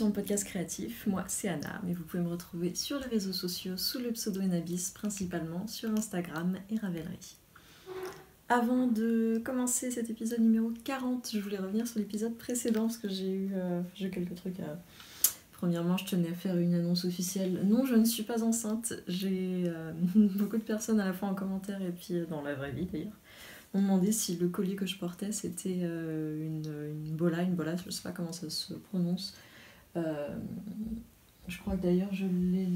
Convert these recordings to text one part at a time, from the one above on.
sur mon podcast créatif, moi c'est Anna, mais vous pouvez me retrouver sur les réseaux sociaux sous le pseudo Enabis, principalement sur Instagram et Ravelry. Avant de commencer cet épisode numéro 40, je voulais revenir sur l'épisode précédent parce que j'ai quelques trucs à... Premièrement, je tenais à faire une annonce officielle. Non, je ne suis pas enceinte. J'ai beaucoup de personnes à la fois en commentaire et puis dans la vraie vie d'ailleurs m'ont demandé si le collier que je portais c'était une bola, je sais pas comment ça se prononce. Je crois que d'ailleurs je l'ai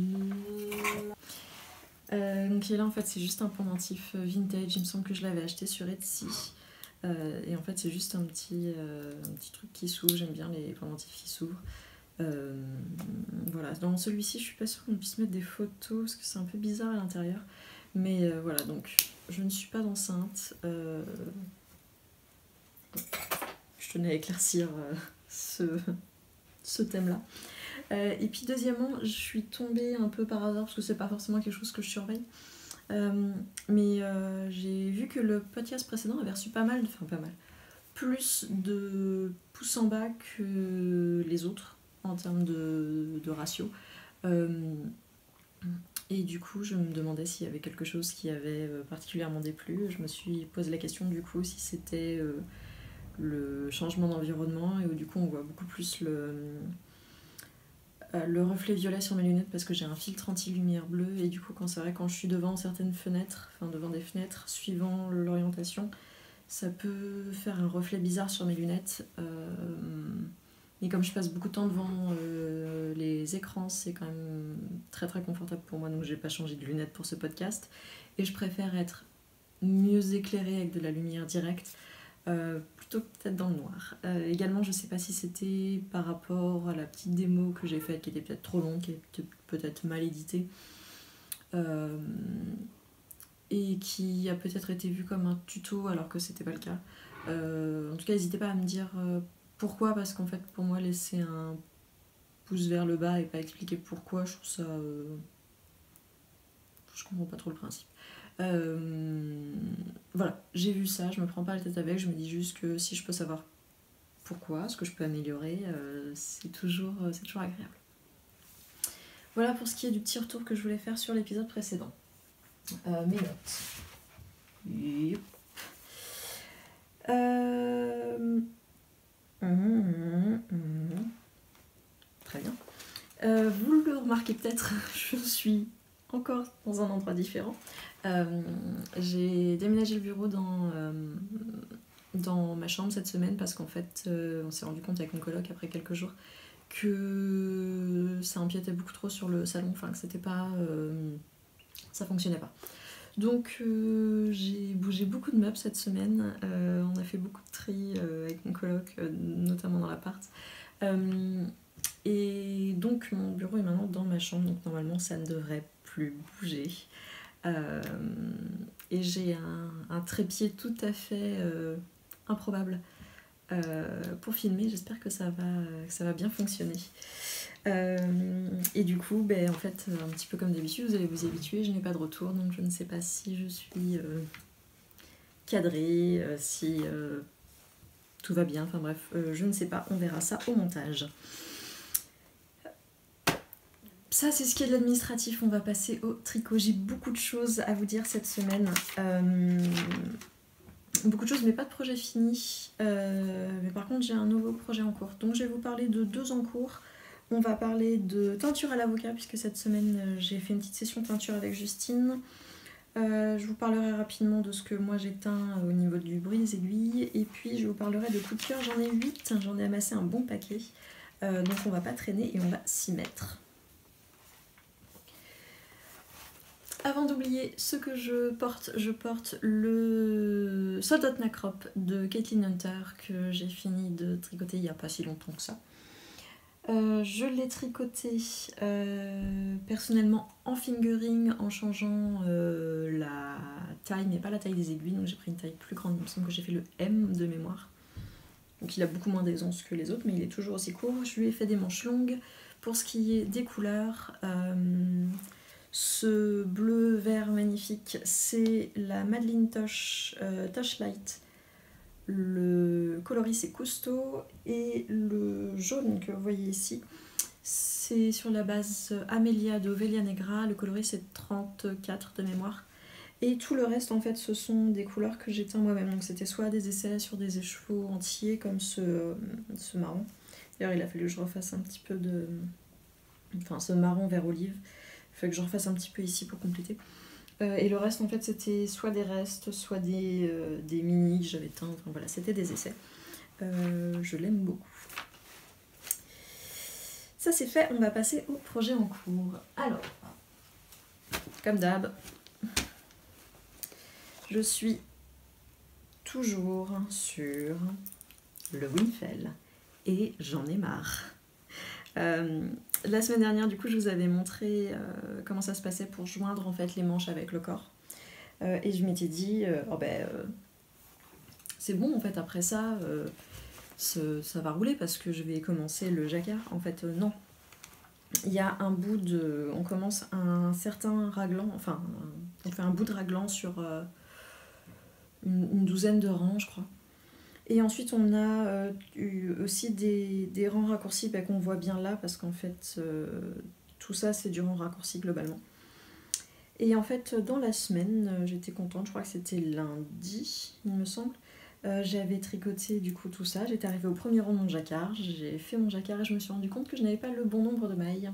là. Donc là en fait c'est juste un pendentif vintage, il me semble que je l'avais acheté sur Etsy. Et en fait c'est juste un petit truc qui s'ouvre, j'aime bien les pendentifs qui s'ouvrent. Voilà, dans celui-ci je suis pas sûre qu'on puisse mettre des photos parce que c'est un peu bizarre à l'intérieur. Mais voilà, donc je ne suis pas enceinte. Je tenais à éclaircir ce thème-là. Et puis deuxièmement, je suis tombée un peu par hasard, parce que c'est pas forcément quelque chose que je surveille. Mais j'ai vu que le podcast précédent avait reçu plus de pouces en bas que les autres, en termes de ratio. Et du coup, je me demandais s'il y avait quelque chose qui avait particulièrement déplu. Je me suis posé la question du coup si c'était le changement d'environnement et où du coup on voit beaucoup plus le reflet violet sur mes lunettes parce que j'ai un filtre anti-lumière bleue et du coup quand je suis devant certaines fenêtres, devant des fenêtres, suivant l'orientation, ça peut faire un reflet bizarre sur mes lunettes. Et comme je passe beaucoup de temps devant les écrans, c'est quand même très très confortable pour moi, donc j'ai pas changé de lunettes pour ce podcast. Et je préfère être mieux éclairée avec de la lumière directe, plutôt que peut-être dans le noir. Également, je sais pas si c'était par rapport à la petite démo que j'ai faite, qui était peut-être trop longue, qui était peut-être mal éditée, et qui a peut-être été vue comme un tuto alors que c'était pas le cas. En tout cas, n'hésitez pas à me dire pourquoi, parce qu'en fait pour moi laisser un pouce vers le bas et pas expliquer pourquoi, je trouve ça... je comprends pas trop le principe. Voilà, j'ai vu ça, je me prends pas la tête avec, je me dis juste que si je peux savoir pourquoi, ce que je peux améliorer, c'est toujours agréable. Voilà pour ce qui est du petit retour que je voulais faire sur l'épisode précédent. Mes notes. Yep. Très bien. Vous le remarquez peut-être, je suis encore dans un endroit différent. J'ai déménagé le bureau dans ma chambre cette semaine parce qu'en fait on s'est rendu compte avec mon coloc après quelques jours que ça empiétait beaucoup trop sur le salon, que c'était pas... ça fonctionnait pas. Donc j'ai bougé beaucoup de meubles cette semaine, on a fait beaucoup de tri avec mon coloc, notamment dans l'appart. Et donc mon bureau est maintenant dans ma chambre, donc normalement ça ne devrait plus bouger. Et j'ai un trépied tout à fait improbable pour filmer, j'espère que ça va bien fonctionner. Et du coup, en fait, un petit peu comme d'habitude, vous allez vous y habituer, je n'ai pas de retour, donc je ne sais pas si je suis cadrée, si tout va bien, je ne sais pas, on verra ça au montage. Ça, c'est ce qui est de l'administratif, on va passer au tricot. J'ai beaucoup de choses à vous dire cette semaine. Beaucoup de choses, mais pas de projet fini. Mais par contre, j'ai un nouveau projet en cours. Donc, je vais vous parler de 2 en cours. On va parler de teinture à l'avocat, puisque cette semaine, j'ai fait une petite session de teinture avec Justine. Je vous parlerai rapidement de ce que moi j'ai teint au niveau du brise-aiguille. Et puis, je vous parlerai de coups de cœur. J'en ai 8, j'en ai amassé un bon paquet. Donc, on va pas traîner et on va s'y mettre. Avant d'oublier ce que je porte le Soldot Nacrop de Caitlin Hunter que j'ai fini de tricoter il n'y a pas si longtemps que ça. Je l'ai tricoté personnellement en fingering en changeant la taille, mais pas la taille des aiguilles, donc j'ai pris une taille plus grande. Il me semble que j'ai fait le M de mémoire. Donc il a beaucoup moins d'aisance que les autres, mais il est toujours aussi court. Je lui ai fait des manches longues. Pour ce qui est des couleurs... ce bleu vert magnifique, c'est la Madeline Tosh Light. Le coloris c'est Cousteau et le jaune que vous voyez ici, c'est sur la base Amelia de Ovelia Negra, le coloris c'est 34 de mémoire. Et tout le reste en fait ce sont des couleurs que j'ai teint moi-même, donc c'était soit des essais sur des écheveaux entiers comme ce marron. D'ailleurs il a fallu que je refasse un petit peu de... Enfin ce marron vert olive, il faut que je refasse un petit peu ici pour compléter. Et le reste en fait c'était soit des restes, soit des mini que j'avais teints, enfin voilà c'était des essais. Je l'aime beaucoup. Ça c'est fait, on va passer au projet en cours. Alors, comme d'hab, je suis toujours sur le Winfel et j'en ai marre. La semaine dernière, du coup, je vous avais montré comment ça se passait pour joindre en fait les manches avec le corps. Et je m'étais dit, c'est bon en fait, après ça, ça va rouler parce que je vais commencer le jacquard. En fait, non. Il y a un bout de... On commence un certain raglan, enfin, on fait un bout de raglan sur une douzaine de rangs, je crois. Et ensuite, on a eu aussi des rangs raccourcis qu'on voit bien là, parce qu'en fait, tout ça, c'est du rang raccourci globalement. Et en fait, dans la semaine, j'étais contente, je crois que c'était lundi, il me semble. J'avais tricoté du coup tout ça, j'étais arrivée au premier rang de mon jacquard, j'ai fait mon jacquard et je me suis rendu compte que je n'avais pas le bon nombre de mailles.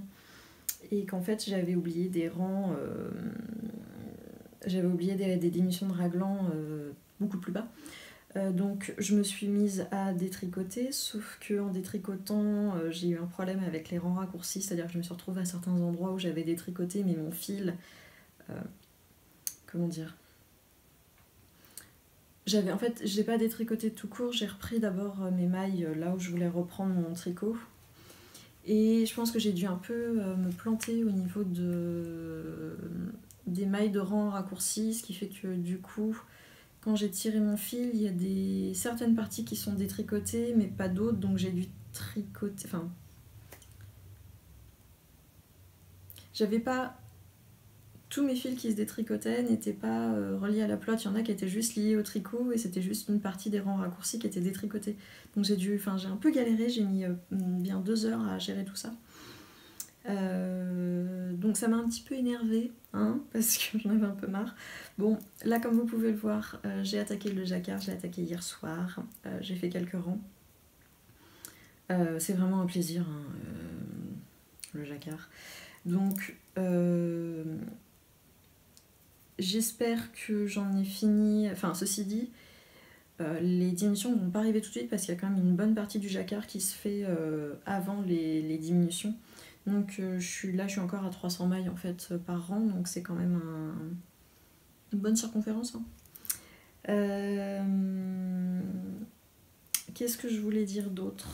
Et qu'en fait, j'avais oublié des rangs... j'avais oublié des diminutions de raglan beaucoup plus bas. Donc je me suis mise à détricoter, sauf qu'en détricotant, j'ai eu un problème avec les rangs raccourcis, c'est-à-dire que je me suis retrouvée à certains endroits où j'avais détricoté, mais mon fil, comment dire, en fait, je n'ai pas détricoté tout court, j'ai repris d'abord mes mailles là où je voulais reprendre mon tricot, et je pense que j'ai dû un peu me planter au niveau des mailles de rang raccourcis, ce qui fait que du coup... Quand j'ai tiré mon fil, il y a certaines parties qui sont détricotées, mais pas d'autres, donc j'ai dû tricoter... Enfin... J'avais pas... Tous mes fils qui se détricotaient n'étaient pas reliés à la pelote, il y en a qui étaient juste liés au tricot, et c'était juste une partie des rangs raccourcis qui étaient détricotés. Donc j'ai un peu galéré, j'ai mis bien 2 heures à gérer tout ça. Donc ça m'a un petit peu énervée, hein, parce que j'en avais un peu marre. Bon, là comme vous pouvez le voir, j'ai attaqué le jacquard, j'ai attaqué hier soir, j'ai fait quelques rangs. C'est vraiment un plaisir, hein, le jacquard. Donc j'espère que j'en ai fini, enfin ceci dit, les diminutions ne vont pas arriver tout de suite parce qu'il y a quand même une bonne partie du jacquard qui se fait avant les diminutions. Donc je suis encore à 300 mailles en fait par rang, donc c'est quand même une bonne circonférence. Hein. Qu'est-ce que je voulais dire d'autre ?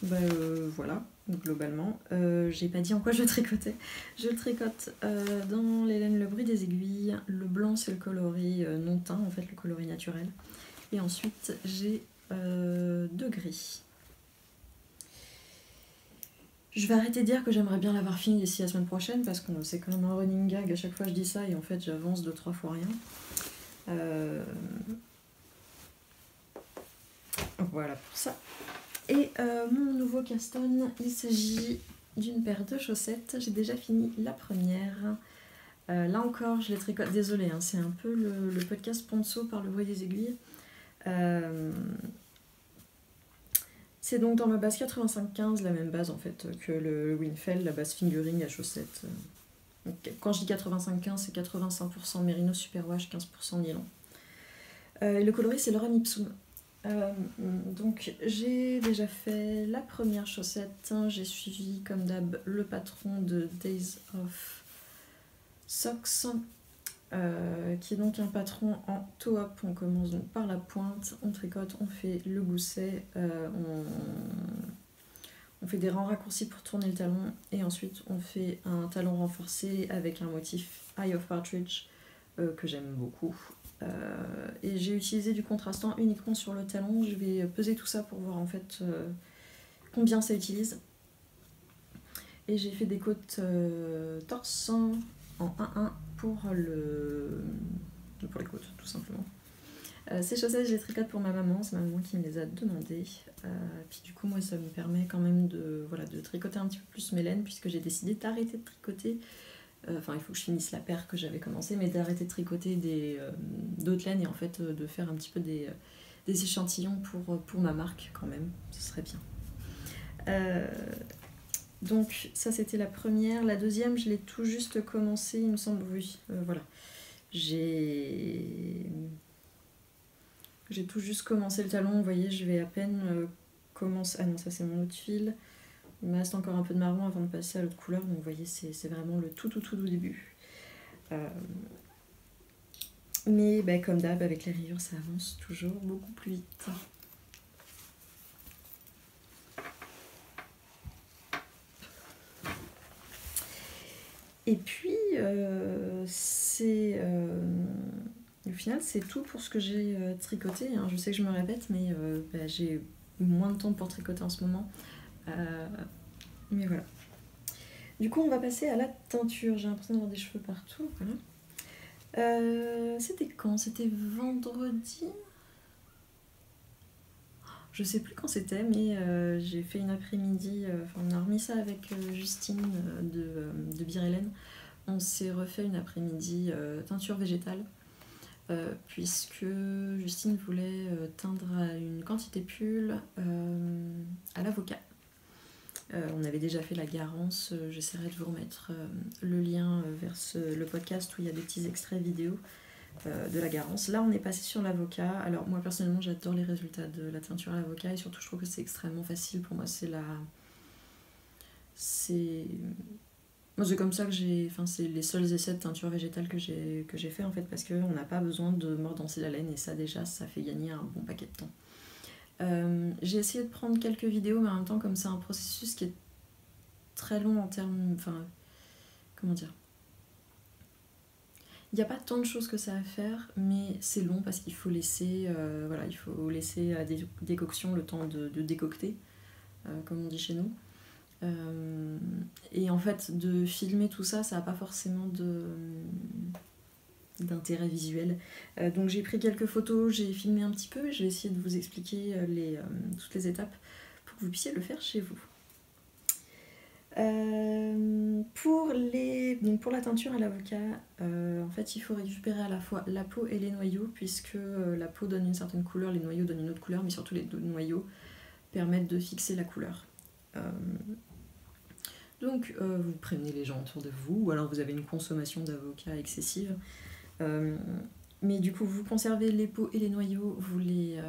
Voilà, globalement. J'ai pas dit en quoi je tricotais. Je tricote dans les laines le bruit des aiguilles. Le blanc c'est le coloris non teint, en fait le coloris naturel. Et ensuite j'ai 2 gris. Je vais arrêter de dire que j'aimerais bien l'avoir fini d'ici la semaine prochaine parce que c'est quand même un running gag, à chaque fois je dis ça et en fait j'avance 2-3 fois rien. Voilà pour ça. Et mon nouveau caston, il s'agit d'une paire de chaussettes. J'ai déjà fini la première. Là encore, je les tricote. Désolée, hein, c'est un peu le podcast Ponceau par le bruit des aiguilles. C'est donc dans ma base 85-15, la même base en fait que le Winfel, la base fingering à chaussettes. Donc, quand je dis 85-15, c'est 85% Merino Superwash, 15% nylon. Le coloris, c'est Lorem Ipsum. Donc j'ai déjà fait la première chaussette, j'ai suivi comme d'hab le patron de Days of Socks, qui est donc un patron en toe-up. On commence donc par la pointe, on tricote, on fait le gousset, on fait des rangs raccourcis pour tourner le talon et ensuite on fait un talon renforcé avec un motif Eye of Partridge que j'aime beaucoup. Et j'ai utilisé du contrastant uniquement sur le talon. Je vais peser tout ça pour voir en fait combien ça utilise. Et j'ai fait des côtes torse en 1-1 pour les côtes tout simplement. Ces chaussettes, je les tricote pour ma maman, c'est ma maman qui me les a demandées. Puis du coup, moi, ça me permet quand même de, voilà, de tricoter un petit peu plus mes laines, puisque j'ai décidé d'arrêter de tricoter. Enfin, il faut que je finisse la paire que j'avais commencé, mais d'arrêter de tricoter d'autres laines et en fait de faire un petit peu des échantillons pour ma marque quand même, ce serait bien. Donc ça c'était la première. La deuxième, je l'ai tout juste commencé, il me semble, oui, voilà. J'ai tout juste commencé le talon, vous voyez, je vais à peine commencer... Ah non, ça c'est mon autre fil. Il me reste encore un peu de marron avant de passer à l'autre couleur, donc vous voyez, c'est vraiment le tout début. Mais bah, comme d'hab, avec les rayures, ça avance toujours beaucoup plus vite. Et puis, au final, c'est tout pour ce que j'ai tricoté. Hein. Je sais que je me répète, mais bah, j'ai moins de temps pour tricoter en ce moment. Mais voilà. Du coup, on va passer à la teinture. J'ai l'impression d'avoir des cheveux partout. Voilà. C'était quand? C'était vendredi? Je sais plus quand c'était, mais j'ai fait une après-midi. On a remis ça avec Justine de Birélène. On s'est refait une après-midi teinture végétale. Puisque Justine voulait teindre à une quantité pull à l'avocat. On avait déjà fait la Garance, j'essaierai de vous remettre le lien vers le podcast où il y a des petits extraits vidéo de la Garance. Là on est passé sur l'avocat. Alors moi personnellement j'adore les résultats de la teinture à l'avocat et surtout je trouve que c'est extrêmement facile. Pour moi c'est moi c'est comme ça que c'est les seuls essais de teinture végétale que j'ai fait en fait, parce qu'on n'a pas besoin de mordancer la laine et ça déjà ça fait gagner un bon paquet de temps. J'ai essayé de prendre quelques vidéos, mais en même temps comme c'est un processus qui est très long en termes... comment dire, il n'y a pas tant de choses que ça à faire, mais c'est long parce qu'il faut laisser il faut laisser à des décoctions le temps de décocter, comme on dit chez nous. Et en fait de filmer tout ça, ça n'a pas forcément d'intérêt visuel. Donc j'ai pris quelques photos, j'ai filmé un petit peu et je vais essayer de vous expliquer toutes les étapes pour que vous puissiez le faire chez vous. Pour la teinture à l'avocat, en fait il faut récupérer à la fois la peau et les noyaux, puisque la peau donne une certaine couleur, les noyaux donnent une autre couleur, mais surtout les deux noyaux permettent de fixer la couleur. Donc vous prévenez les gens autour de vous, ou alors vous avez une consommation d'avocat excessive. Mais du coup vous conservez les peaux et les noyaux, vous les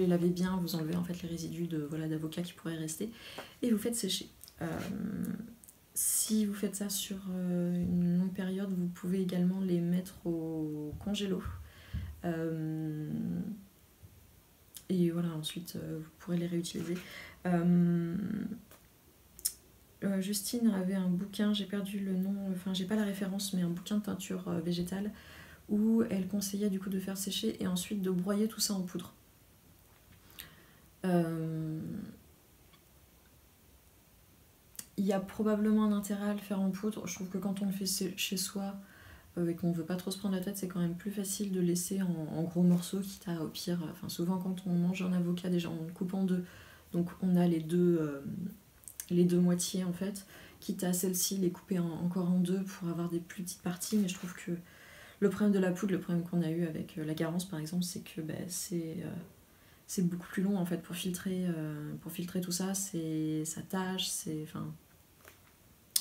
lavez bien, vous enlevez en fait les résidus d'avocat qui pourraient rester et vous faites sécher. Si vous faites ça sur une longue période, vous pouvez également les mettre au congélo. Et voilà, ensuite vous pourrez les réutiliser. Justine avait un bouquin, j'ai perdu le nom, j'ai pas la référence, mais un bouquin de teinture végétale où elle conseillait du coup de faire sécher et ensuite de broyer tout ça en poudre. Il y a probablement un intérêt à le faire en poudre. Je trouve que quand on le fait chez soi et qu'on veut pas trop se prendre la tête, c'est quand même plus facile de laisser en gros morceaux, quitte à au pire. Souvent quand on mange un avocat, déjà on le coupe en deux, donc on a les deux moitiés en fait, quitte à celle-ci les couper encore en deux pour avoir des plus petites parties. Mais je trouve que le problème de la poudre, le problème qu'on a eu avec la Garance par exemple, c'est que c'est beaucoup plus long en fait pour filtrer tout ça, ça tâche,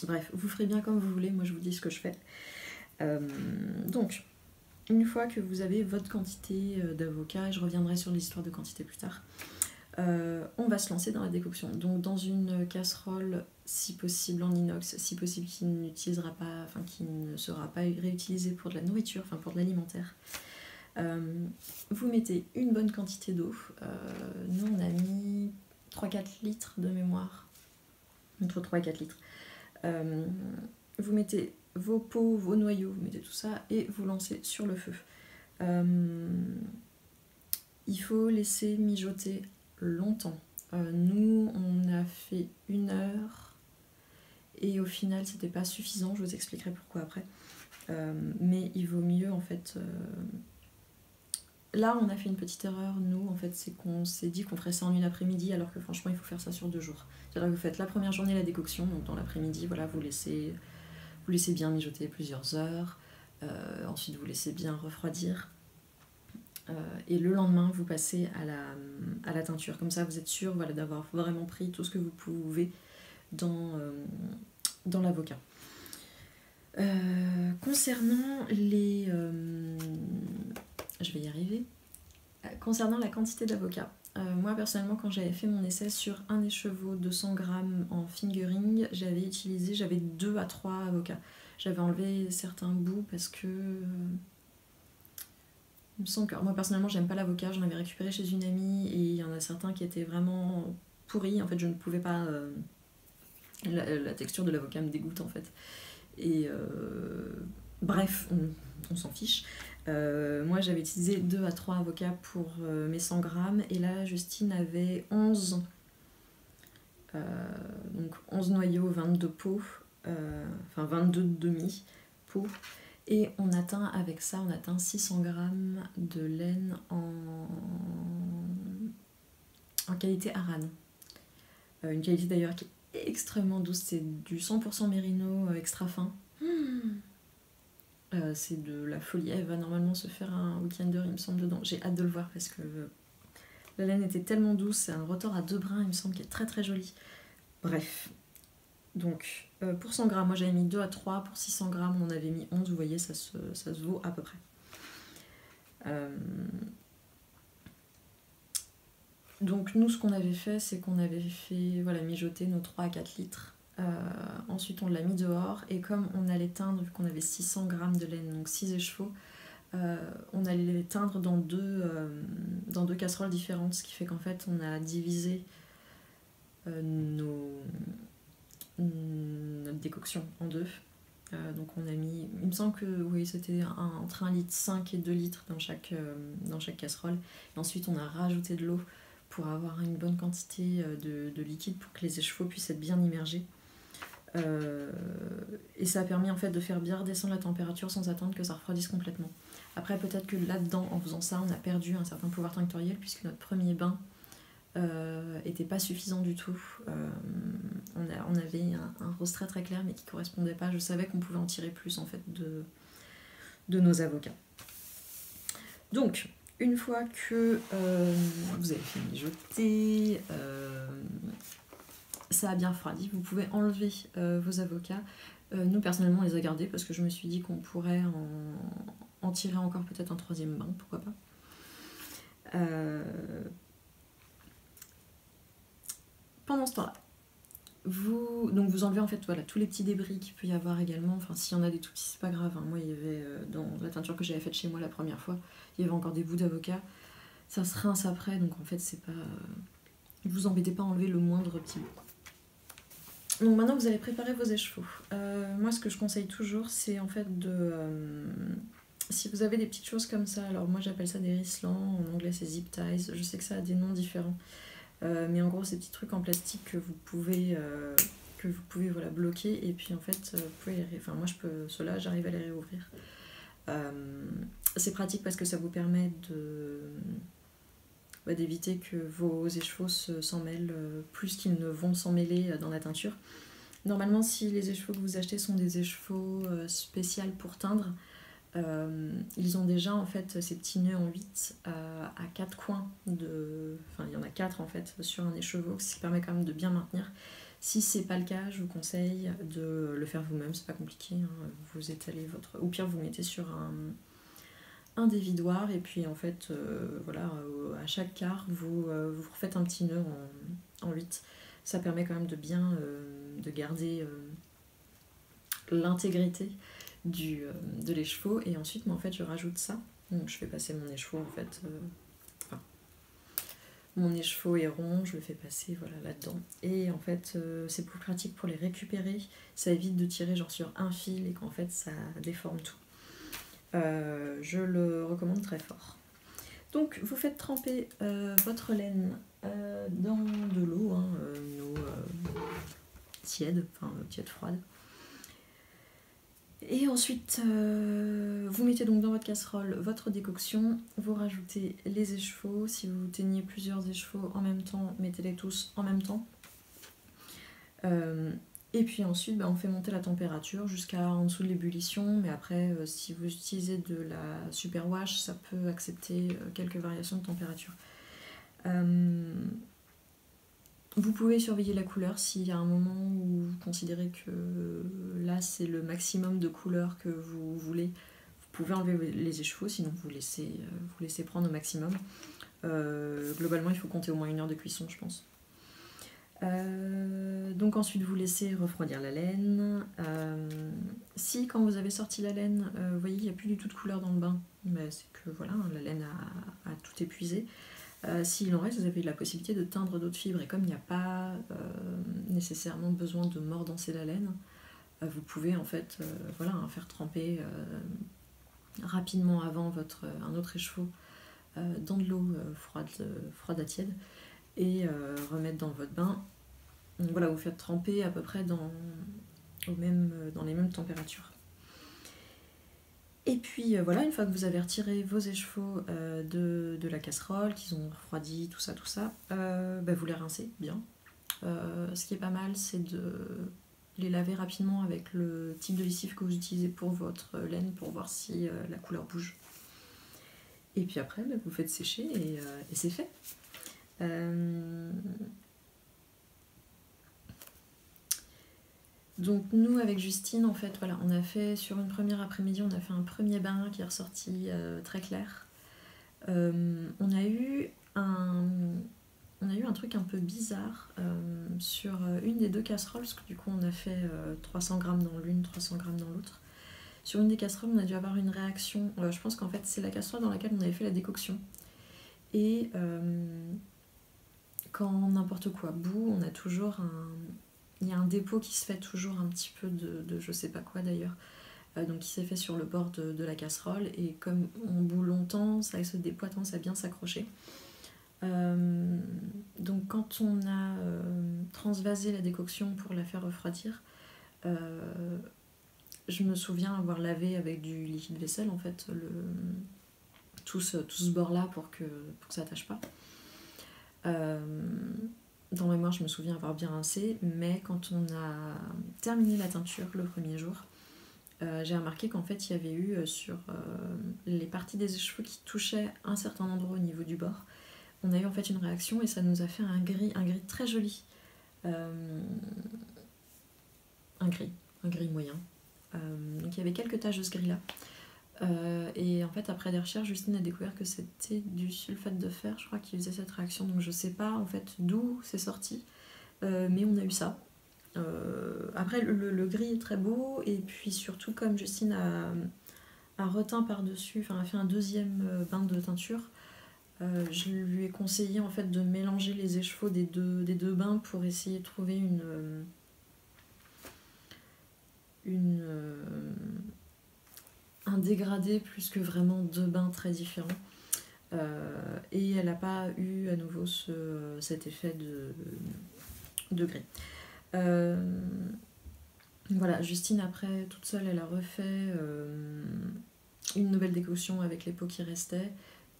bref, vous ferez bien comme vous voulez, moi je vous dis ce que je fais. Donc, une fois que vous avez votre quantité d'avocat, et je reviendrai sur l'histoire de quantité plus tard, on va se lancer dans la décoction. Donc dans une casserole, si possible en inox, si possible qui ne sera pas réutilisée pour de la nourriture, pour de l'alimentaire. Vous mettez une bonne quantité d'eau. Nous on a mis 3-4 litres de mémoire, entre 3 et 4 litres. Vous mettez vos peaux, vos noyaux, vous mettez tout ça et vous lancez sur le feu. Il faut laisser mijoter longtemps. Nous on a fait 1 heure et au final c'était pas suffisant, je vous expliquerai pourquoi après. Mais il vaut mieux en fait là, on a fait une petite erreur, nous, en fait, c'est qu'on s'est dit qu'on ferait ça en une après-midi, alors que franchement, il faut faire ça sur 2 jours. C'est-à-dire que vous faites la première journée la décoction, donc dans l'après-midi, voilà, vous laissez bien mijoter plusieurs heures, ensuite vous laissez bien refroidir, et le lendemain, vous passez à la teinture. Comme ça, vous êtes sûr, voilà, d'avoir vraiment pris tout ce que vous pouvez dans l'avocat. Concernant les... je vais y arriver. Concernant la quantité d'avocat, moi personnellement quand j'avais fait mon essai sur un écheveau 200 grammes en fingering, j'avais 2 à 3 avocats. J'avais enlevé certains bouts parce que... il me semble que moi personnellement j'aime pas l'avocat, j'en avais récupéré chez une amie et il y en a certains qui étaient vraiment pourris, en fait je ne pouvais pas... la texture de l'avocat me dégoûte en fait. Et bref, on s'en fiche. Moi j'avais utilisé 2 à 3 avocats pour mes 100 grammes et là Justine avait 11, donc 11 noyaux, 22 pots, enfin 22 demi-pots. Et on atteint avec ça, 600 grammes de laine en qualité Aran. Une qualité d'ailleurs qui est extrêmement douce, c'est du 100% mérino extra fin. C'est de la folie. Elle va normalement se faire un week-ender, il me semble, dedans. J'ai hâte de le voir parce que la laine était tellement douce. C'est un rotor à 2 brins, il me semble, qui est très très joli. Bref. Donc, pour 100 grammes, moi j'avais mis 2 à 3. Pour 600 grammes, on avait mis 11. Vous voyez, ça se vaut à peu près. Donc, nous, ce qu'on avait fait, c'est qu'on avait fait mijoter nos 3 à 4 litres. Ensuite on l'a mis dehors et comme on allait teindre, vu qu'on avait 600 grammes de laine, donc 6 écheveaux, on allait les teindre dans deux casseroles différentes, ce qui fait qu'en fait on a divisé notre décoction en 2. Donc on a mis, il me semble que oui, c'était entre 1,5 litre et 2 litres dans chaque casserole. Et ensuite on a rajouté de l'eau pour avoir une bonne quantité de liquide pour que les écheveaux puissent être bien immergés. Et ça a permis en fait de faire bien redescendre la température sans attendre que ça refroidisse complètement. Après peut-être que là-dedans, en faisant ça, on a perdu un certain pouvoir tinctoriel puisque notre premier bain était pas suffisant du tout. On avait un rose très très clair mais qui correspondait pas. Je savais qu'on pouvait en tirer plus en fait de nos avocats. Donc une fois que vous avez fait mijoter, ça a bien refroidi, vous pouvez enlever vos avocats. Nous personnellement on les a gardés parce que je me suis dit qu'on pourrait en tirer encore peut-être un 3e bain, pourquoi pas. Pendant ce temps-là, vous enlevez en fait tous les petits débris qu'il peut y avoir également. Enfin s'il y en a des tout petits c'est pas grave, hein. Moi il y avait dans la teinture que j'avais faite chez moi la première fois, il y avait encore des bouts d'avocat. Ça se rince après donc en fait c'est pas... vous embêtez pas à enlever le moindre petit bout. Donc maintenant vous allez préparer vos écheveaux. Moi ce que je conseille toujours c'est en fait de... si vous avez des petites choses comme ça, alors moi j'appelle ça des rislants, en anglais c'est zip ties, je sais que ça a des noms différents. Mais en gros ces petits trucs en plastique que vous pouvez voilà, bloquer et puis en fait vous pouvez moi ceux-là j'arrive à les réouvrir. C'est pratique parce que ça vous permet d'éviter que vos écheveaux s'en mêlent plus qu'ils ne vont s'en mêler dans la teinture. Normalement, si les écheveaux que vous achetez sont des écheveaux spéciaux pour teindre, ils ont déjà en fait ces petits nœuds en 8 à 4 coins enfin il y en a 4 en fait sur un écheveau, ce qui permet quand même de bien maintenir. Si c'est pas le cas, je vous conseille de le faire vous-même, c'est pas compliqué, hein. Vous étalez au pire vous mettez sur un dévidoir et puis en fait à chaque quart vous refaites un petit nœud en 8. Ça permet quand même de bien de garder l'intégrité de l'écheveau. Et ensuite en fait je rajoute ça, donc je fais passer mon écheveau en fait mon écheveau est rond, je le fais passer là-dedans et en fait c'est plus pratique pour les récupérer, ça évite de tirer genre sur un fil et qu'en fait ça déforme tout. Je le recommande très fort. Donc vous faites tremper votre laine dans de l'eau, tiède, tiède froide. Et ensuite, vous mettez donc dans votre casserole votre décoction, vous rajoutez les échevaux. Si vous teignez plusieurs échevaux en même temps, mettez-les tous en même temps. Et puis ensuite, on fait monter la température jusqu'à en dessous de l'ébullition. Mais après, si vous utilisez de la superwash, ça peut accepter quelques variations de température. Vous pouvez surveiller la couleur s'il y a un moment où vous considérez que là c'est le maximum de couleur que vous voulez. Vous pouvez enlever les échevaux, sinon vous laissez prendre au maximum. Globalement, il faut compter au moins 1 heure de cuisson, je pense. Donc ensuite, vous laissez refroidir la laine. Si quand vous avez sorti la laine, vous voyez qu'il n'y a plus du tout de couleur dans le bain, c'est que voilà, la laine a tout épuisé. S'il en reste, vous avez la possibilité de teindre d'autres fibres. Et comme il n'y a pas nécessairement besoin de mordancer la laine, vous pouvez en fait faire tremper rapidement avant un autre écheveau dans de l'eau froide à tiède et remettre dans votre bain. Donc voilà, vous faites tremper à peu près dans les mêmes températures. Et puis voilà, une fois que vous avez retiré vos échevaux de la casserole, qu'ils ont refroidi, tout ça, vous les rincez bien. Ce qui est pas mal, c'est de les laver rapidement avec le type de lessive que vous utilisez pour votre laine pour voir si la couleur bouge. Et puis après, vous faites sécher et c'est fait. Donc nous avec Justine, en fait, voilà, on a fait sur une première après-midi, on a fait un premier bain qui est ressorti très clair. On a eu un truc un peu bizarre sur une des 2 casseroles, parce que du coup on a fait 300 grammes dans l'une, 300 grammes dans l'autre. Sur une des casseroles, on a dû avoir une réaction. Je pense qu'en fait c'est la casserole dans laquelle on avait fait la décoction. Et quand n'importe quoi bout, on a toujours il y a un dépôt qui se fait toujours un petit peu de je sais pas quoi d'ailleurs, donc qui s'est fait sur le bord de la casserole, et comme on bout longtemps, ça avec ce dépôt a tendance à bien s'accrocher. Donc quand on a transvasé la décoction pour la faire refroidir, je me souviens avoir lavé avec du liquide vaisselle en fait tout ce bord là pour que ça tâche pas. Dans ma mémoire, je me souviens avoir bien rincé, mais quand on a terminé la teinture le premier jour, j'ai remarqué qu'en fait il y avait eu sur les parties des échevaux qui touchaient un certain endroit au niveau du bord, on a eu en fait une réaction et ça nous a fait un gris très joli. Un gris moyen. Donc il y avait quelques taches de ce gris là. Et en fait après des recherches, Justine a découvert que c'était du sulfate de fer, je crois, qui faisait cette réaction. Donc je sais pas en fait d'où c'est sorti, mais on a eu ça. Après le gris est très beau, et puis surtout comme Justine a reteint par-dessus, enfin a fait un deuxième bain de teinture, je lui ai conseillé en fait de mélanger les échevaux des deux bains pour essayer de trouver un dégradé plus que vraiment 2 bains très différents. Et elle n'a pas eu à nouveau cet effet de gris. Voilà, Justine après, toute seule, elle a refait une nouvelle décoction avec les pots qui restaient,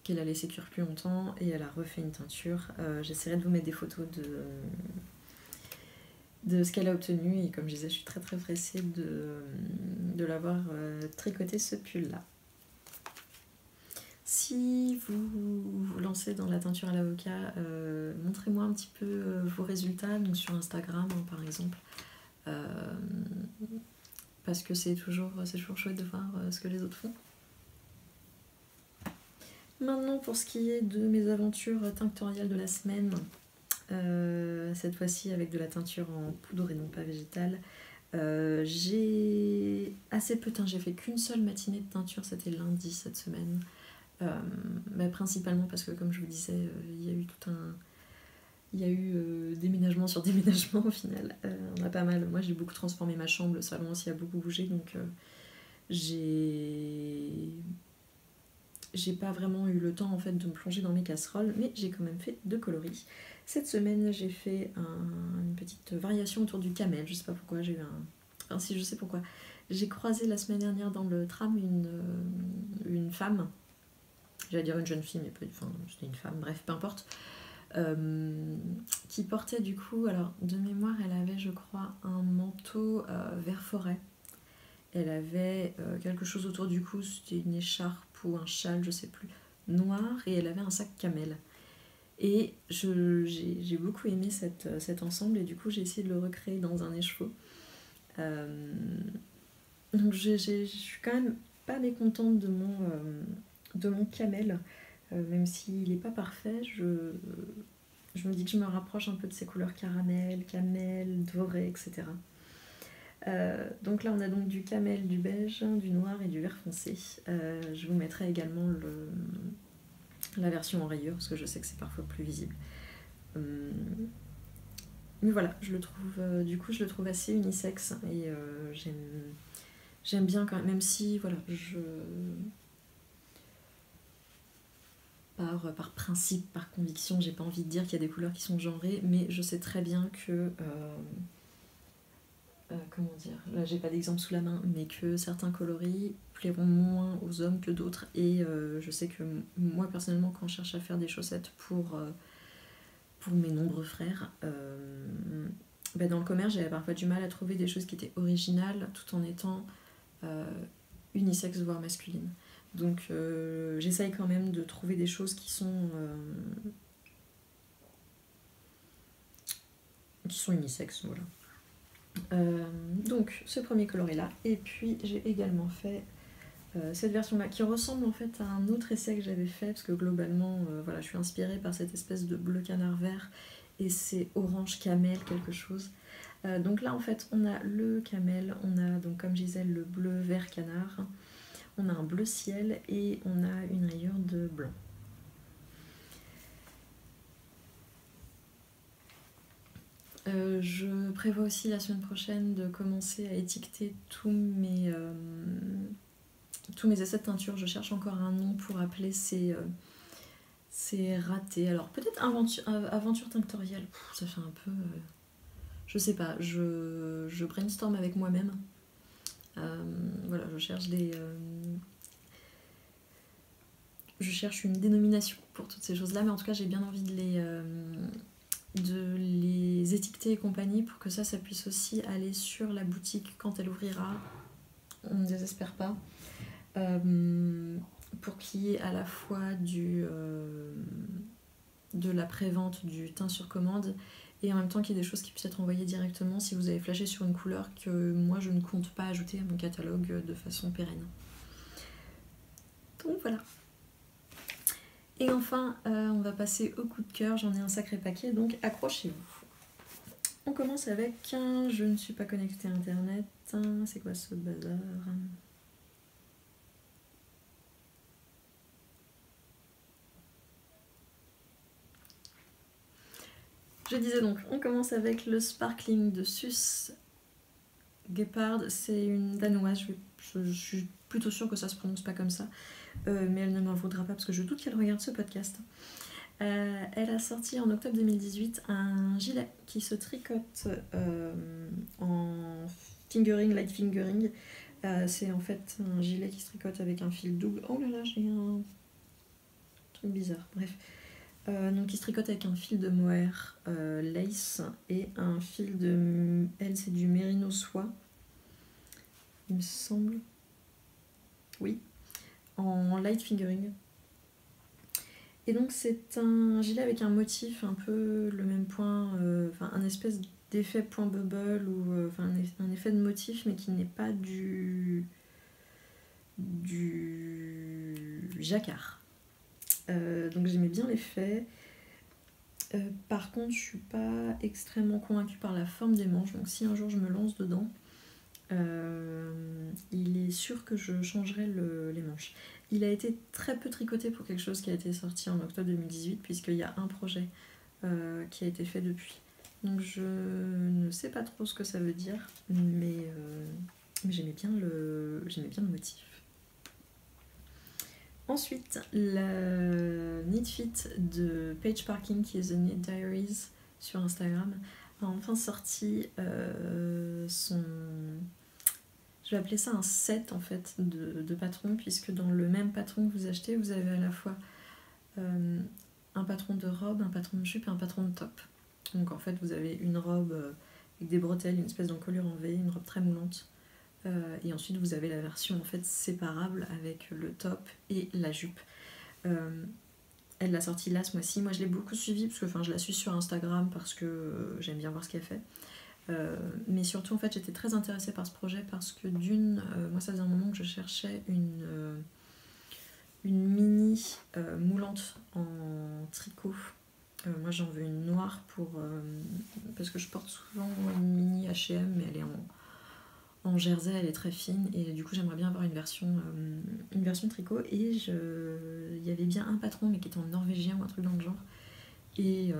qu'elle a laissé cuire plus longtemps, et elle a refait une teinture. J'essaierai de vous mettre des photos de ce qu'elle a obtenu, et comme je disais, je suis très très pressée de l'avoir tricoté, ce pull là. Si vous vous lancez dans la teinture à l'avocat, montrez-moi un petit peu vos résultats, donc sur Instagram par exemple, parce que c'est toujours chouette de voir ce que les autres font. Maintenant, pour ce qui est de mes aventures tinctoriales de la semaine, cette fois-ci avec de la teinture en poudre et non pas végétale, j'ai assez peu teint, j'ai fait qu'une seule matinée de teinture, c'était lundi cette semaine, mais principalement parce que comme je vous disais, il y a eu déménagement sur déménagement au final. On a pas mal, moi j'ai beaucoup transformé ma chambre, le salon aussi a beaucoup bougé, donc j'ai pas vraiment eu le temps en fait de me plonger dans mes casseroles, mais j'ai quand même fait 2 coloris. Cette semaine j'ai fait une petite variation autour du camel, je sais pas pourquoi, j'ai eu enfin si je sais pourquoi. J'ai croisé la semaine dernière dans le tram une femme, j'allais dire une jeune fille, mais pas, enfin, c'était une femme, bref, peu importe, qui portait du coup, alors de mémoire, elle avait, je crois, un manteau vert forêt. Elle avait quelque chose autour du cou, c'était une écharpe ou un châle, je sais plus, noir, et elle avait un sac camel. Et j'ai beaucoup aimé cet ensemble, et du coup j'ai essayé de le recréer dans un écheveau. Donc je suis quand même pas mécontente de mon camel, même s'il n'est pas parfait. Je me dis que je me rapproche un peu de ces couleurs caramel, camel, doré, etc. Donc là on a donc du camel, du beige, du noir et du vert foncé. Je vous mettrai également la version en rayure parce que je sais que c'est parfois plus visible. Mais voilà, je le trouve assez unisexe et j'aime bien quand même si voilà, par principe, par conviction, j'ai pas envie de dire qu'il y a des couleurs qui sont genrées, mais je sais très bien que comment dire, là j'ai pas d'exemple sous la main, mais que certains coloris plairont moins aux hommes que d'autres, et je sais que moi personnellement quand je cherche à faire des chaussettes pour mes nombreux frères, dans le commerce j'avais parfois du mal à trouver des choses qui étaient originales tout en étant unisexe voire masculines. Donc j'essaye quand même de trouver des choses qui sont unisexes, voilà. Donc ce premier coloris là, et puis j'ai également fait cette version là qui ressemble en fait à un autre essai que j'avais fait parce que globalement voilà, je suis inspirée par cette espèce de bleu canard vert et c'est orange camel quelque chose. Donc là en fait on a le camel, on a donc comme je disais le bleu vert canard, on a un bleu ciel et on a une rayure de blanc. Je prévois aussi la semaine prochaine de commencer à étiqueter tous mes essais de teinture. Je cherche encore un nom pour appeler ces ratés. Alors peut-être aventure tinctorielle, ça fait un peu... je sais pas, je brainstorm avec moi-même. Voilà, je cherche une dénomination pour toutes ces choses-là, mais en tout cas j'ai bien envie de les étiqueter et compagnie pour que ça puisse aussi aller sur la boutique quand elle ouvrira. On ne désespère pas. Pour qu'il y ait à la fois de la prévente du teint sur commande et en même temps qu'il y ait des choses qui puissent être envoyées directement si vous avez flashé sur une couleur que moi je ne compte pas ajouter à mon catalogue de façon pérenne. Donc voilà. Et enfin, on va passer au coup de cœur, j'en ai un sacré paquet, donc accrochez-vous. On commence avec un je ne suis pas connecté à internet. C'est quoi ce bazar ? Je disais donc, on commence avec le Sparkling de Sus Gepard. C'est une danoise, je suis plutôt sûre que ça se prononce pas comme ça, mais elle ne m'en voudra pas parce que je doute qu'elle regarde ce podcast. Elle a sorti en octobre 2018 un gilet qui se tricote en fingering, light fingering. C'est en fait un gilet qui se tricote avec un fil double. Oh là là, j'ai un truc bizarre. Bref. Donc il se tricote avec un fil de mohair lace et un fil de... Elle, c'est du mérino soie. Il me semble. Oui. En light fingering. Et donc c'est un gilet avec un motif un peu le même point, enfin un espèce d'effet point bubble ou enfin un effet de motif mais qui n'est pas du jacquard. Donc j'aimais bien l'effet. Par contre je suis pas extrêmement convaincue par la forme des manches, donc si un jour je me lance dedans, il est sûr que je changerai les manches. Il a été très peu tricoté pour quelque chose qui a été sorti en octobre 2018 puisqu'il y a un projet qui a été fait depuis. Donc je ne sais pas trop ce que ça veut dire, mais j'aimais bien le motif. Ensuite, la Knit Fit de Paige Parkin qui est The Knit Diaries sur Instagram a enfin sorti son vais appeler ça un set en fait de patrons, puisque dans le même patron que vous achetez, vous avez à la fois un patron de robe, un patron de jupe et un patron de top. Donc en fait vous avez une robe avec des bretelles, une espèce d'encolure en V, une robe très moulante. Et ensuite vous avez la version en fait séparable avec le top et la jupe. Elle l'a sortie là ce mois-ci. Moi je l'ai beaucoup suivie parce que je la suis sur Instagram parce que j'aime bien voir ce qu'elle fait. Mais surtout en fait j'étais très intéressée par ce projet parce que moi ça faisait un moment que je cherchais une mini moulante en tricot. Moi j'en veux une noire parce que je porte souvent une mini H&M mais elle est en jersey, elle est très fine et du coup j'aimerais bien avoir une version tricot et il y avait bien un patron mais qui était en norvégien ou un truc dans le genre et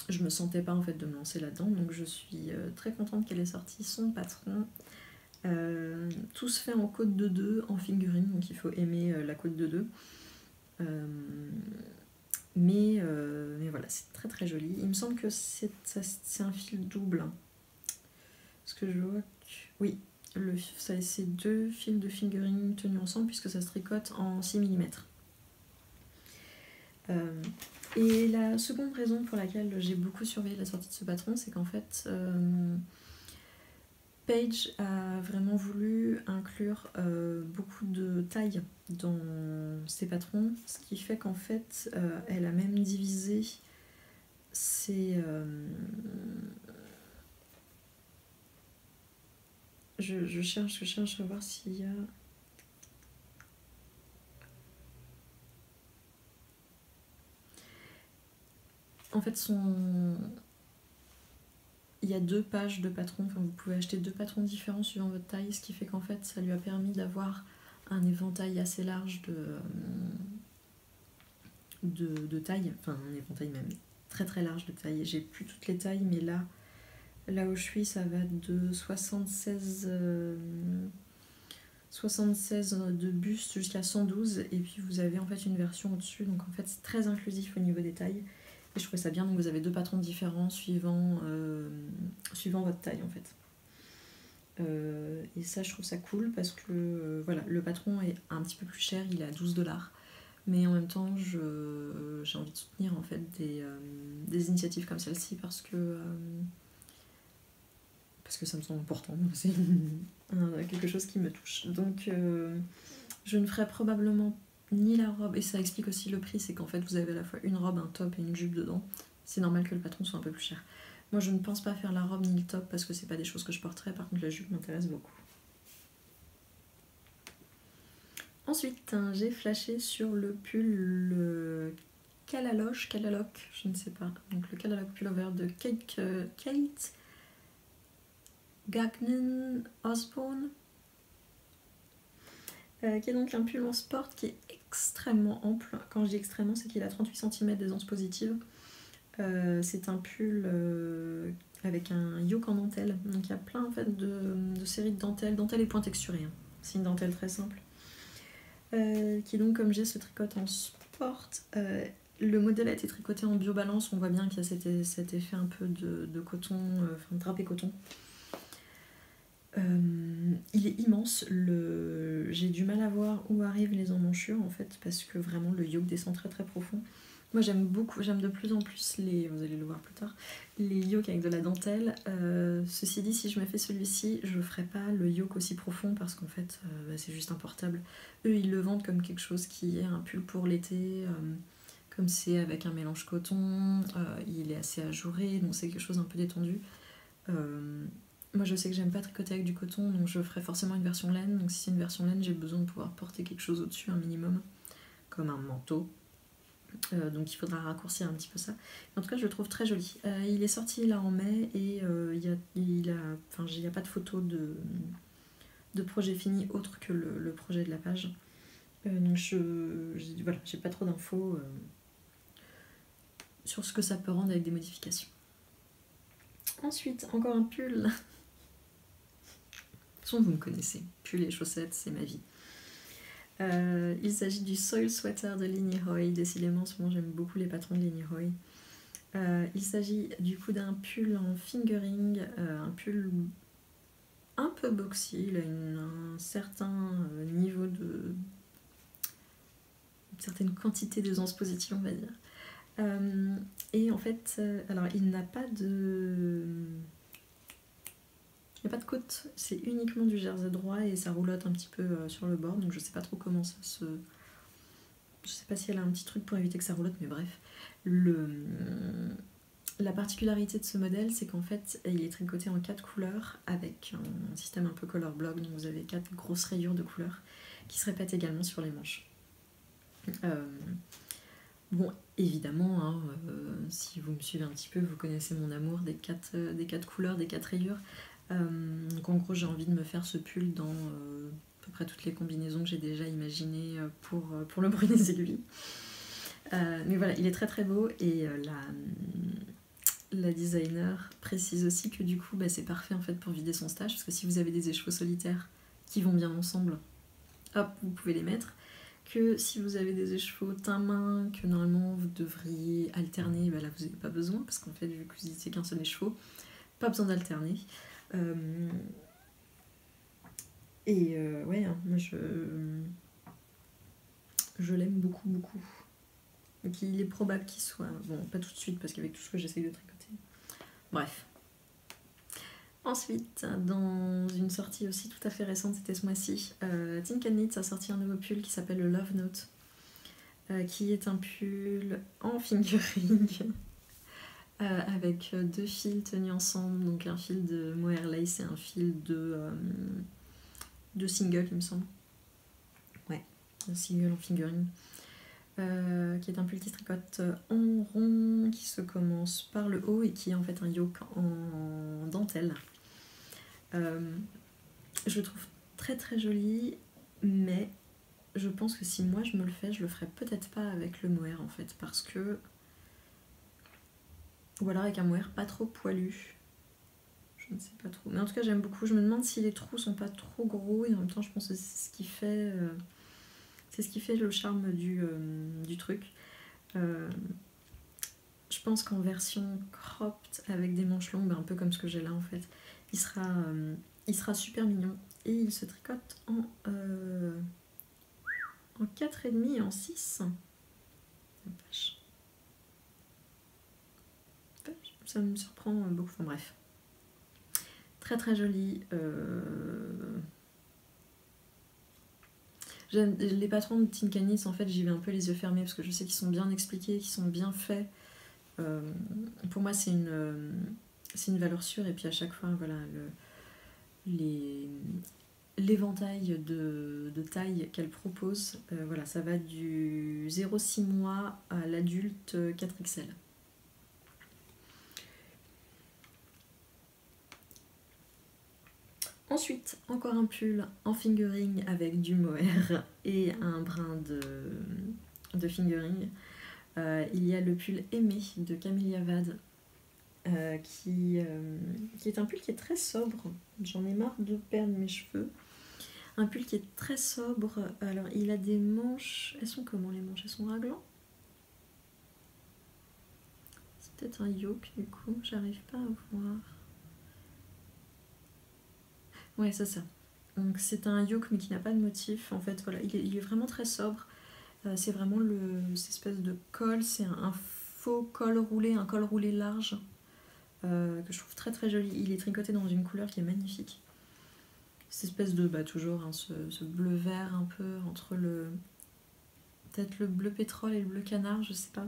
je me sentais pas en fait de me lancer là-dedans, donc je suis très contente qu'elle ait sorti son patron. Tout se fait en côte de 2 en fingering, donc il faut aimer la côte de 2. Mais voilà, c'est très très joli. Il me semble que c'est un fil double. Parce que je vois que... Oui, c'est 2 fils de fingering tenus ensemble puisque ça se tricote en 6 mm. Et la seconde raison pour laquelle j'ai beaucoup surveillé la sortie de ce patron, c'est qu'en fait, Paige a vraiment voulu inclure beaucoup de tailles dans ses patrons, ce qui fait qu'en fait, elle a même divisé ses... Je cherche à voir s'il y a... En fait, il y a 2 pages de patrons, vous pouvez acheter 2 patrons différents suivant votre taille, ce qui fait qu'en fait, ça lui a permis d'avoir un éventail assez large de taille, un éventail même très très large de taille. J'ai plus toutes les tailles, mais là où je suis, ça va de 76 de buste jusqu'à 112, et puis vous avez en fait une version au-dessus, donc en fait c'est très inclusif au niveau des tailles. Et je trouvais ça bien, donc vous avez 2 patrons différents suivant votre taille en fait. Et ça je trouve ça cool parce que voilà, le patron est un petit peu plus cher, il est à 12$. Mais en même temps j'ai envie de soutenir en fait des initiatives comme celle-ci parce que ça me semble important, c'est quelque chose qui me touche. Donc je ne ferai probablement ni la robe, et ça explique aussi le prix, c'est qu'en fait vous avez à la fois une robe, un top et une jupe dedans. C'est normal que le patron soit un peu plus cher. Moi je ne pense pas faire la robe ni le top parce que c'est pas des choses que je porterai, par contre la jupe m'intéresse beaucoup. Ensuite j'ai flashé sur le pull Calaloche, je ne sais pas, donc le Calaloche pullover de Kate Gagnon Osborne, qui est donc un pull en sport qui est extrêmement ample. Quand je dis extrêmement, c'est qu'il a 38 cm d'aisance positive. C'est un pull avec un yoke en dentelle, donc il y a plein en fait de séries de dentelles et point texturé, hein. C'est une dentelle très simple, qui donc comme j'ai se tricote en sport. Le modèle a été tricoté en biobalance, on voit bien qu'il y a cet effet un peu de coton, de drapé coton. Il est immense, j'ai du mal à voir où arrivent les emmanchures en fait parce que vraiment le yoke descend très très profond. Moi j'aime de plus en plus vous allez le voir plus tard, les yokes avec de la dentelle. Ceci dit, si je me fais celui-ci, je ferai pas le yoke aussi profond parce qu'en fait c'est juste importable. Eux ils le vendent comme quelque chose qui est un pull pour l'été, comme c'est avec un mélange coton, il est assez ajouré, donc c'est quelque chose un peu détendu. Moi je sais que j'aime pas tricoter avec du coton, donc je ferai forcément une version laine. Donc si c'est une version laine, j'ai besoin de pouvoir porter quelque chose au-dessus, un minimum, comme un manteau. Donc il faudra raccourcir un petit peu ça. En tout cas je le trouve très joli. Il est sorti là en mai et il n'y a pas de photo de projet fini autre que le projet de la page. Donc voilà, j'ai pas trop d'infos sur ce que ça peut rendre avec des modifications. Ensuite, encore un pull. Vous me connaissez, pull et chaussettes, c'est ma vie. Il s'agit du Soil Sweater de Linny Roy. Décidément, en ce moment, j'aime beaucoup les patrons de Linny Roy. Il s'agit du coup d'un pull en fingering, un pull un peu boxy, il a un certain niveau de... une certaine quantité d'aisance positive, on va dire. Et en fait, alors il n'a pas de... Il n'y a pas de côte, c'est uniquement du jersey droit et ça roulotte un petit peu sur le bord, donc je sais pas trop comment ça se... Je sais pas si elle a un petit truc pour éviter que ça roulotte, mais bref. La particularité de ce modèle, c'est qu'en fait, il est tricoté en 4 couleurs avec un système un peu color block, donc vous avez 4 grosses rayures de couleurs qui se répètent également sur les manches. Bon, évidemment, hein, si vous me suivez un petit peu, vous connaissez mon amour des 4 couleurs, des 4 rayures. Donc en gros, j'ai envie de me faire ce pull dans à peu près toutes les combinaisons que j'ai déjà imaginées pour le bruit des aiguilles. Mais voilà, il est très très beau et la designer précise aussi que du coup c'est parfait en fait pour vider son stash, parce que si vous avez des écheveaux solitaires qui vont bien ensemble, hop, vous pouvez les mettre. Que si vous avez des écheveaux teint-main, que normalement vous devriez alterner, là vous n'avez pas besoin, parce qu'en fait vu que vous n'utilisez qu'un seul écheveau, pas besoin d'alterner. Ouais, hein, moi je l'aime beaucoup beaucoup. Donc il est probable qu'il soit... Bon, pas tout de suite, parce qu'avec tout ce que j'essaye de tricoter. Bref. Ensuite, dans une sortie aussi tout à fait récente, c'était ce mois-ci, Tin Can Knits a sorti un nouveau pull qui s'appelle le Love Note, qui est un pull en fingering, avec 2 fils tenus ensemble, donc un fil de mohair lace et un fil de single, il me semble. Ouais, un single en fingering. Qui est un pull qui se tricote en rond, qui se commence par le haut et qui est en fait un yoke en dentelle. Je le trouve très très joli, mais je pense que si moi je me le fais, je le ferai peut-être pas avec le mohair en fait, parce que... Ou alors avec un mohair pas trop poilu. Je ne sais pas trop. Mais en tout cas j'aime beaucoup. Je me demande si les trous sont pas trop gros et en même temps je pense que c'est ce qui fait... C'est ce qui fait le charme du truc. Je pense qu'en version cropped avec des manches longues, un peu comme ce que j'ai là en fait, il sera super mignon. Et il se tricote en 4,5 et en 6. Ça me surprend beaucoup. Enfin bref. Très très joli. Les patrons de Tin Can Knits, en fait, j'y vais un peu les yeux fermés parce que je sais qu'ils sont bien expliqués, qu'ils sont bien faits. Pour moi, c'est une valeur sûre. Et puis à chaque fois, voilà, l'éventail de taille qu'elle propose, voilà, ça va du 0,6 mois à l'adulte 4XL. Ensuite, encore un pull en fingering avec du mohair et un brin de fingering. Il y a le pull Aimé de Camélia Vade, qui est un pull qui est très sobre. J'en ai marre de perdre mes cheveux. Un pull qui est très sobre. Alors, il a des manches... Elles sont comment les manches? Elles sont raglantes? C'est peut-être un yoke du coup, j'arrive pas à voir. Ouais, c'est ça. Donc c'est un yoke mais qui n'a pas de motif. En fait, voilà, il est vraiment très sobre. C'est vraiment cette espèce de col. C'est un faux col roulé, un col roulé large, que je trouve très très joli. Il est tricoté dans une couleur qui est magnifique. Cette espèce de, toujours, hein, ce bleu vert un peu entre peut-être le bleu pétrole et le bleu canard, je sais pas.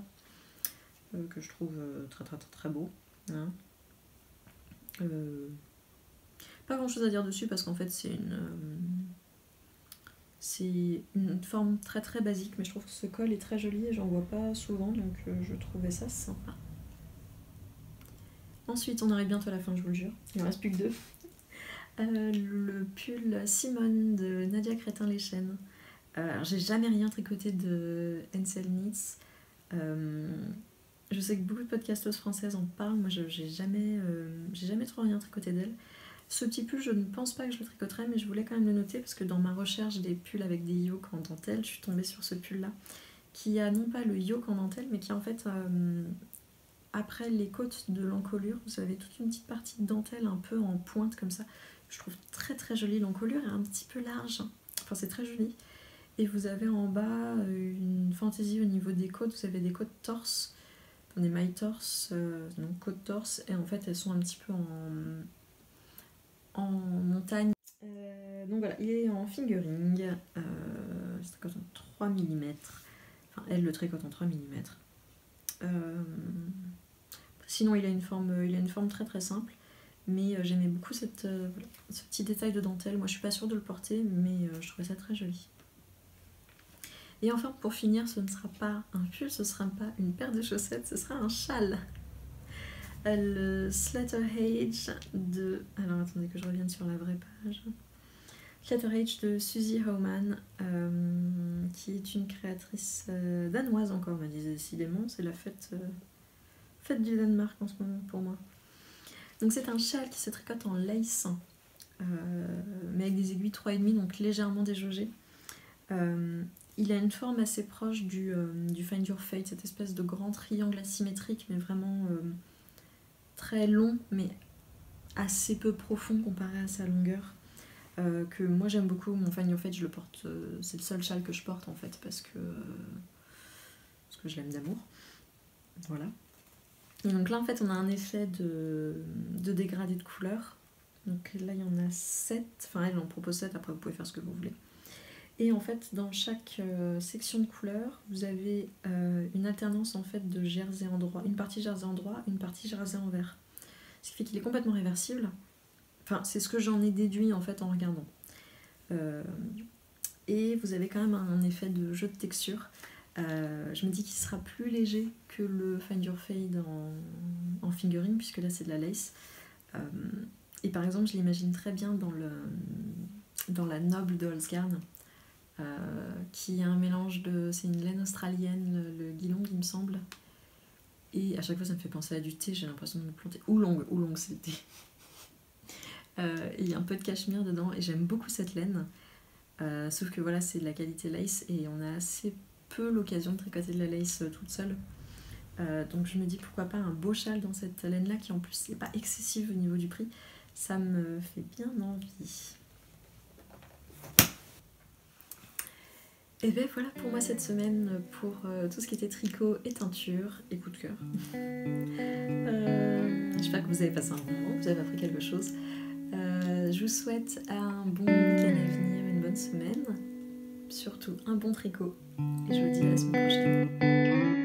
Que je trouve très très très très beau. Hein. Pas grand chose à dire dessus parce qu'en fait c'est une forme très très basique, mais je trouve que ce col est très joli et j'en vois pas souvent, donc je trouvais ça sympa. Ensuite, on arrive bientôt à la fin, je vous le jure, il ne reste plus que 2. Le pull Simone de Nadia Crétin-Léchène. Alors, j'ai jamais rien tricoté de Ansel Knits. Je sais que beaucoup de podcasteuses françaises en parlent, moi j'ai jamais trop rien tricoté d'elle. Ce petit pull, je ne pense pas que je le tricoterai, mais je voulais quand même le noter parce que dans ma recherche des pulls avec des yokes en dentelle, je suis tombée sur ce pull-là, qui a non pas le yoke en dentelle, mais qui en fait, après les côtes de l'encolure, vous avez toute une petite partie de dentelle un peu en pointe comme ça, je trouve très très joli. L'encolure est un petit peu large, enfin c'est très joli. Et vous avez en bas une fantaisie au niveau des côtes, vous avez des côtes torse, enfin des mailles torse, non côtes torse, et en fait elles sont un petit peu en montagne. Donc voilà, il est en fingering, c'est tricote en 3 mm, enfin elle le tricote en 3 mm. Sinon il a une forme très très simple, mais j'aimais beaucoup ce petit détail de dentelle. Moi je suis pas sûre de le porter, mais je trouvais ça très joli. Et enfin pour finir, ce ne sera pas un pull, ce sera pas une paire de chaussettes, ce sera un châle. Le Slatterhage de... Alors attendez que je revienne sur la vraie page. Slatterhage de Suzy Howman, qui est une créatrice danoise encore, on m'a dit décidément, c'est la fête du Danemark en ce moment pour moi. Donc c'est un châle qui se tricote en lace, mais avec des aiguilles 3,5, donc légèrement déjaugées. Il a une forme assez proche du Find Your Fate, cette espèce de grand triangle asymétrique, mais vraiment très long, mais assez peu profond comparé à sa longueur. Que moi j'aime beaucoup. Mon Find Your Fate, je le porte, c'est le seul châle que je porte en fait, parce que je l'aime d'amour. Voilà. Et donc là en fait on a un effet de dégradé de couleurs. Donc là il y en a 7, enfin elle en propose 7, après vous pouvez faire ce que vous voulez. Et en fait dans chaque section de couleurs vous avez une alternance en fait de jersey en droit, une partie jersey en droit, une partie jersey en vert. Ce qui fait qu'il est complètement réversible. Enfin c'est ce que j'en ai déduit en fait en regardant. Et vous avez quand même un effet de jeu de texture. Je me dis qu'il sera plus léger que le Find Your Fade en fingering, puisque là c'est de la lace. Et par exemple, je l'imagine très bien dans la Noble de Holzgarn, qui est un mélange de... C'est une laine australienne, le Geelong il me semble. Et à chaque fois ça me fait penser à du thé, j'ai l'impression de me planter. Oolong c'est le thé. Il y a un peu de cachemire dedans et j'aime beaucoup cette laine. Sauf que voilà, c'est de la qualité lace et on a assez peu l'occasion de tricoter de la lace toute seule. Donc je me dis pourquoi pas un beau châle dans cette laine là qui en plus n'est pas excessive au niveau du prix. Ça me fait bien envie. Et ben voilà pour moi cette semaine pour tout ce qui était tricot et teinture et coup de cœur. J'espère que vous avez passé un bon moment, que vous avez appris quelque chose. Je vous souhaite un bon week-end à venir, une bonne semaine, surtout un bon tricot, et je vous dis à la semaine prochaine.